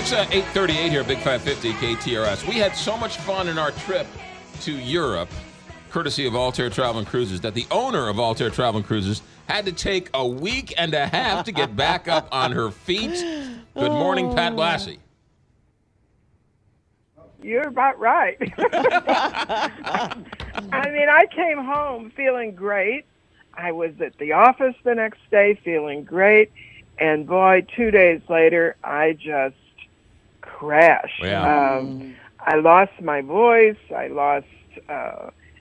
It's 8:38 here, Big 550 KTRS. We had so much fun in our trip to Europe, courtesy of Altair Travel and Cruises, that the owner of Altair Travel and Cruises had to take a week and a half to get back up on her feet. Good morning, Pat Blassie. You're about right. I mean, I came home feeling great. I was at the office the next day feeling great. And boy, 2 days later, I just crashed. Yeah. I lost my voice. I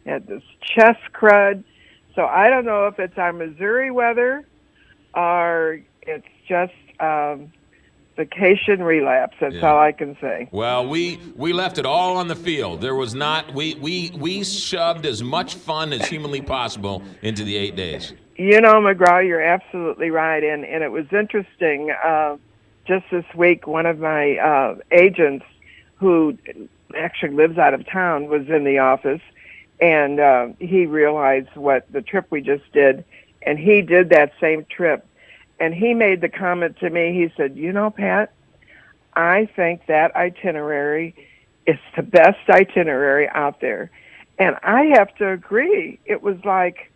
had this chest crud. So I don't know if it's our Missouri weather or it's just vacation relapse. That's all I can say. Well, we left it all on the field. There was not, we shoved as much fun as humanly possible into the 8 days. You know, McGraw, you're absolutely right. And it was interesting. Just this week, one of my agents who actually lives out of town was in the office, and he realized what the trip we just did, and he did that same trip. And he made the comment to me, he said, you know, Pat, I think that itinerary is the best itinerary out there. And I have to agree. It was like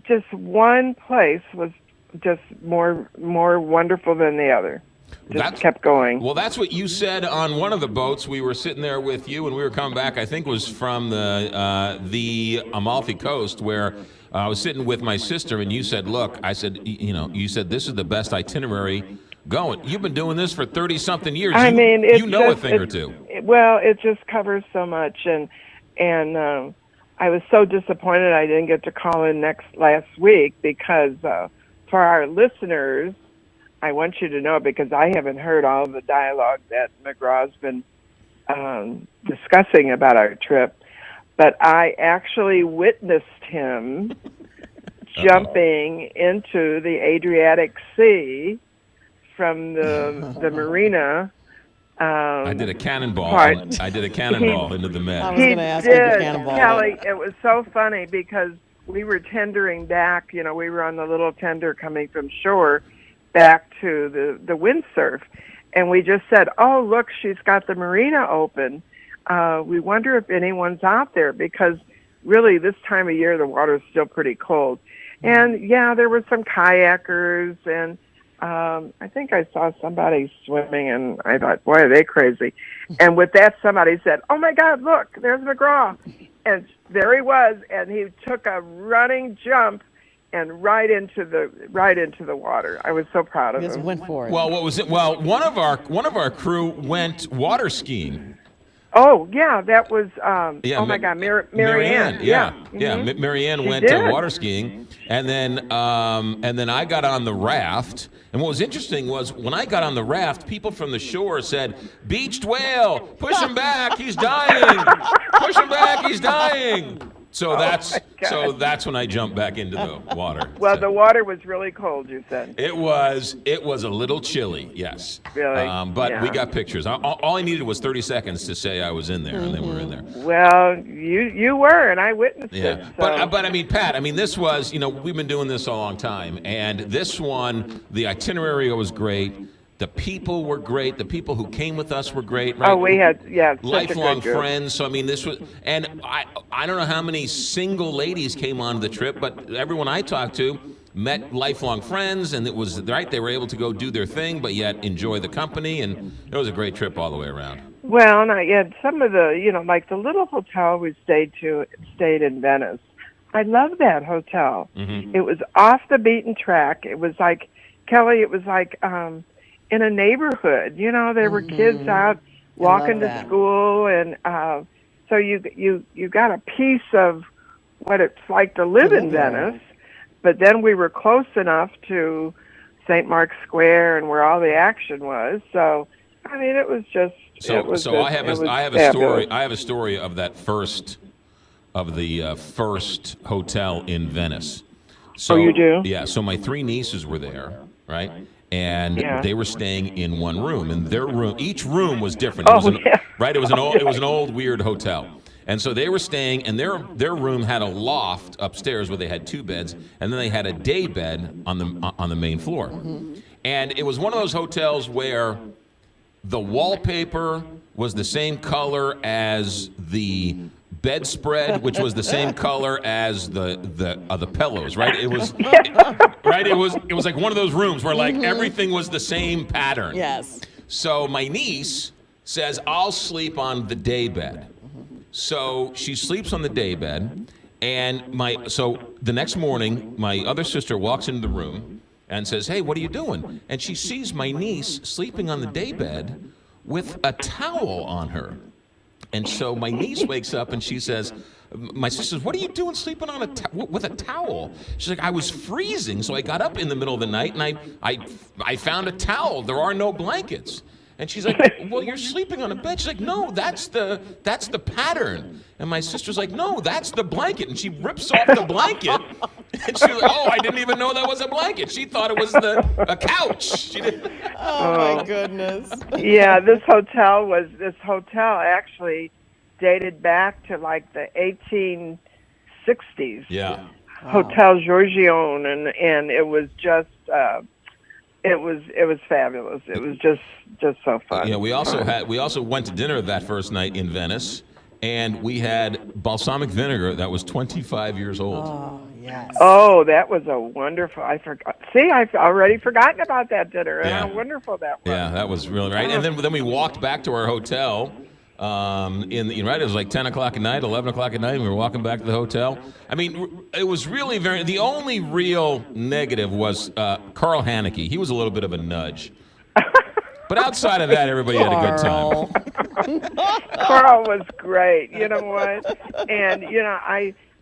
just one place was just more wonderful than the other. Kept going. Well, that's what you said on one of the boats. We were sitting there with you, and we were coming back. I think it was from the Amalfi Coast, where I was sitting with my sister, and you said, "Look," I said, you said this is the best itinerary going. You've been doing this for 30-something years. I mean, it's you know just, a thing or two. Well, it just covers so much, and I was so disappointed I didn't get to call in last week because for our listeners, I want you to know, because I haven't heard all of the dialogue that McGraw's been discussing about our trip, but I actually witnessed him jumping into the Adriatic Sea from the marina. I did a cannonball. Part. I did a cannonball into the Med. I was going to ask you did. the cannonball. Kelly, it was so funny because we were tendering back. You know, we were on the little tender coming from shore back to the windsurf. And we just said, oh, look, she's got the marina open. We wonder if anyone's out there because really this time of year the water's still pretty cold. And, yeah, there were some kayakers and I think I saw somebody swimming, and I thought, boy, are they crazy. And with that, somebody said, oh, my God, look, there's McGraw. And there he was, and he took a running jump and right into the water. I was so proud of him. Just went for it. Well, what was it? Well, one of our crew went water skiing. Oh, yeah, that was, oh, my God, Marianne. Yeah. Mm-hmm. Marianne went water skiing, and then I got on the raft. And what was interesting was when I got on the raft, people from the shore said, beached whale, push him back, he's dying. Push him back, he's dying. So that's when I jumped back into the water. Well, the water was really cold, you said. It was a little chilly, yes. Really? But we got pictures. All I needed was 30 seconds to say I was in there, and then we were in there. Well, you were, and I witnessed it. So. But I mean, Pat, this was, we've been doing this a long time, and this one, the itinerary was great. The people were great. The people who came with us were great. Right? Oh, we had, lifelong friends. So this was, and I don't know how many single ladies came on the trip, but everyone I talked to met lifelong friends, and it was right. They were able to go do their thing, but yet enjoy the company, and it was a great trip all the way around. Well, and I had some of the, like the little hotel we stayed in Venice. I love that hotel. Mm-hmm. It was off the beaten track. It was like, Kelly, it was like, in a neighborhood, there were kids out walking to school, and so you got a piece of what it's like to live in Venice. But then we were close enough to St. Mark's Square and where all the action was. So it was just. I have a story of that first hotel in Venice. So, oh, you do? Yeah. So my three nieces were there, right? And they were staying in one room, and each room was different. Right? It was an old weird hotel. And so they were staying, and their room had a loft upstairs where they had two beds, and then they had a day bed on the main floor. Mm-hmm. And it was one of those hotels where The wallpaper was the same color as the bedspread, which was the same color as the pillows, right? It was right. It was like one of those rooms where like everything was the same pattern. Yes. So my niece says, I'll sleep on the day bed. So she sleeps on the day bed, and so the next morning, my other sister walks into the room and says, hey, what are you doing? And she sees my niece sleeping on the day bed with a towel on her. And so my niece wakes up and she says, my sister says, what are you doing sleeping on with a towel? She's like, I was freezing, so I got up in the middle of the night and I found a towel. There are no blankets. And she's like, well, you're sleeping on a bed. She's like, no, that's the pattern. And my sister's like, no, that's the blanket. And she rips off the blanket. And she's like, oh, I didn't even know that was a blanket. She thought it was a couch. She didn't. Oh, my goodness. Yeah, this hotel actually dated back to like the 1860s. Yeah. Hotel Giorgione, and it was just it was fabulous. It was just so fun. Yeah, we also went to dinner that first night in Venice, and we had balsamic vinegar that was 25 years old. Oh, yes. Oh, that was a wonderful. I forgot. See, I've already forgotten about that dinner. Yeah. How wonderful that was. Yeah, that was really right. And then we walked back to our hotel. It was like 10 o'clock at night, 11 o'clock at night, and we were walking back to the hotel. I mean, it was really the only real negative was Carl Haneke. He was a little bit of a nudge. But outside of that, everybody had a good time. Carl was great. You know what? And,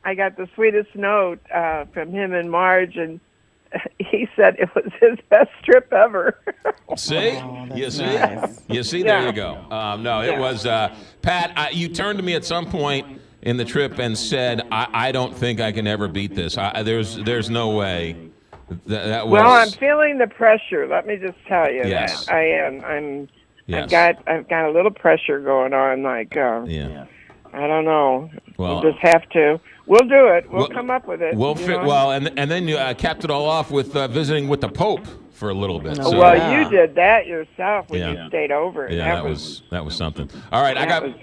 I got the sweetest note from him and Marge, and he said it was his best trip ever. See? You see? Nice. You see? There you go. It was, Pat, you turned to me at some point in the trip and said, I don't think I can ever beat this. There's no way. That was... Well, I'm feeling the pressure. Let me just tell you Yes. that. I am. Yes. I've got a little pressure going on. Like, I don't know. Well, we'll just have to. We'll do it. We'll come up with it. We'll fit well, and then you capped it all off with visiting with the Pope for a little bit. So. Well, you did that yourself when you stayed over. Yeah, that was something. All right,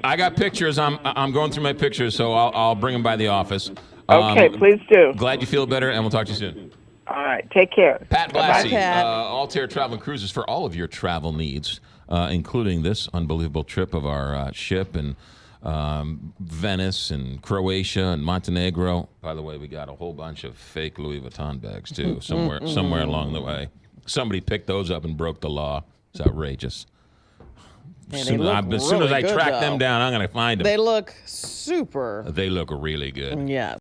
I got pictures. I'm going through my pictures, so I'll bring them by the office. Okay, please do. Glad you feel better, and we'll talk to you soon. All right, take care. Pat Blassie, Pat. Altair Travel and Cruises for all of your travel needs, including this unbelievable trip of our ship and Venice and Croatia and Montenegro. By the way, we got a whole bunch of fake Louis Vuitton bags too, somewhere along the way. Somebody picked those up and broke the law. It's outrageous. As soon as I track them down, I'm going to find them. They look super. They look really good. Yeah.